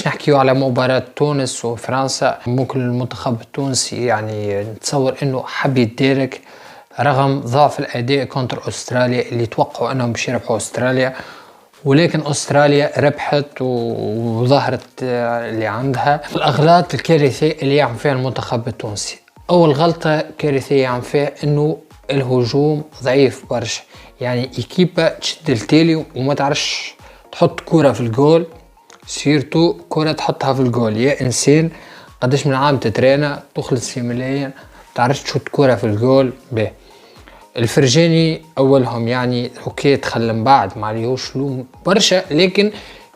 نحكيو على مباراة تونس وفرنسا. ممكن المنتخب التونسي يعني نتصور انه حب يتدارك رغم ضعف الاداء كونتر استراليا اللي توقعوا انهم باش يربحوا استراليا، ولكن استراليا ربحت وظهرت اللي عندها. الاغلاط الكارثية اللي يعمل فيها المنتخب التونسي، اول غلطة كارثية يعمل فيها انه الهجوم ضعيف برشا، يعني ايكيبا تشد التالي وما تعرفش تحط كرة في الجول، سيرتو كرة تحطها في الجول. يا انسان قداش من عام تترانا تخلص في ملايين تعرفش تشوت كرة في الجول. به الفرجاني اولهم يعني اوكي دخل من بعد ما عليهوش لوم برشا، لكن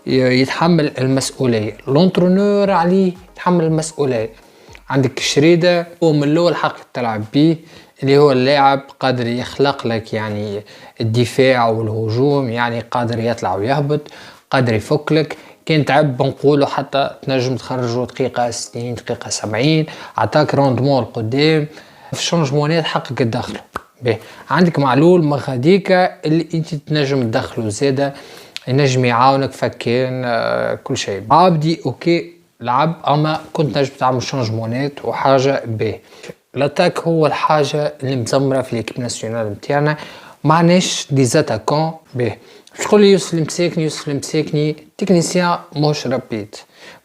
يتحمل المسؤولية. لونترونور عليه يتحمل المسؤولية. عندك شريدة هو من الاول حق تلعب بيه، اللي هو اللاعب قادر يخلق لك يعني الدفاع والهجوم، يعني قادر يطلع ويهبط، قادر يفك لك. كان تعب بنقوله حتى تنجم تخرجه دقيقة 60 دقيقة 70، عطاك روندمون القدام في الشونجمونات حقك تدخله. به عندك معلول مغاديكا اللي انت تنجم تدخله زاده، ينجم يعاونك فكين كل شيء. عابدي اوكي لعب اما كنت نجم تعمل شونجمونات وحاجه. به الاتاك هو الحاجه اللي مزمره في ليكيب ناسيونال نتاعنا، معناش دي زاتاكون. به تقول لي يوسف المساكني تكنيسيان موش رابيد،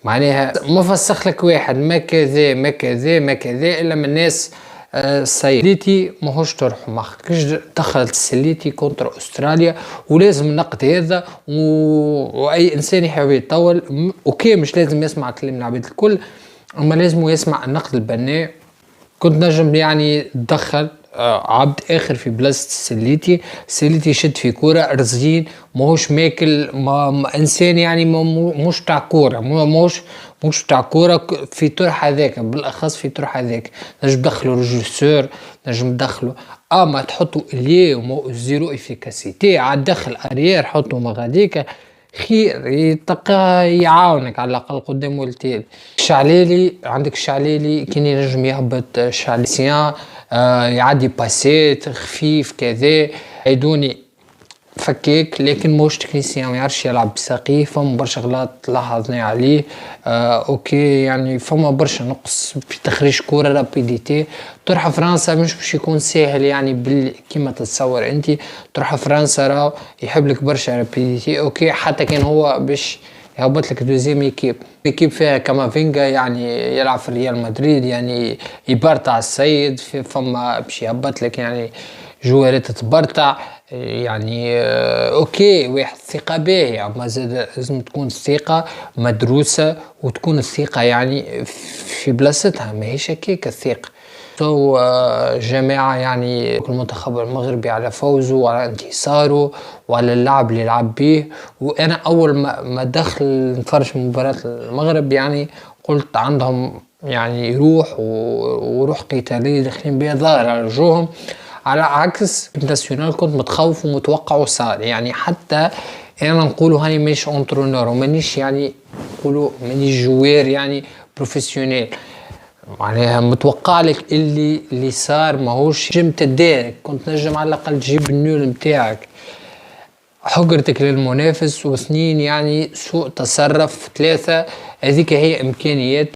معناها مفسخ لك واحد ما كذا ما كذا ما كذا الا من الناس. السليتي ماهوش طرح مخكش دخلت السليتي كونتر استراليا، ولازم النقد هذا واي انسان يحب يتطور اوكي مش لازم يسمع كلام العباد الكل، اما لازم يسمع النقد البناء. كنت نجم يعني تدخل عبد اخر في بلاصه السليتي يشد في كوره رزين ماهوش ماكل ما انسان يعني مش تاع كوره، مش تاع كوره في طرح هذاك، بالاخص في طرح هذاك نجم تدخلوا ريجيسور، نجم تدخلوا اما تحطوا اليو زيرو افيكاسيتي على الدخل اريير، حطوا مغاديك خير يتقى يعاونك على الاقل قدام والتالي. الشعليلي عندك الشعليلي كان ينجم يهبط شعليسيان يعدي باسيت خفيف كذا عيدوني فكيك، لكن موش تكنيسيان ما يعرفش يلعب بساقيه. فما برشا غلط لاحظنا عليه اوكي، يعني فما برشا نقص في تخريج كوره رابيديتي. طرح فرنسا مش باش يكون ساهل يعني كيما تتصور انت. طرح فرنسا راهو يحب لك برشا رابيديتي اوكي، حتى كان هو باش يهبط لك دوزيام ايكيب فيها كامافينجا يعني يلعب في ريال مدريد، يعني يبرطع السيد فما باش يهبط لك يعني جوارات تبرطع يعني اوكي واحد ثقة باهية، اما زاد لازم تكون الثقة مدروسة وتكون الثقة يعني في بلاصتها، ماهيش هكاك الثقة. جماعة يعني المنتخب المغربي على فوزه وعلى انتصاره وعلى اللعب اللي لعب به. وانا اول ما دخل نتفرج في مباراة المغرب يعني قلت عندهم يعني روح قتالية داخلين بها ظاهرة على وجوههم، على عكس الناسيونال كنت متخوف ومتوقع وصار. يعني حتى انا نقولوا هاني مانيش اونترونور ومانيش يعني نقولوا مانيش جوير يعني بروفيسيونيل، معناها متوقع لك اللي صار ماهوش جم تدارك، كنت نجم على الاقل تجيب النول نتاعك. حقرتك للمنافس، واثنين يعني سوء تصرف، ثلاثة هذيك هي امكانيات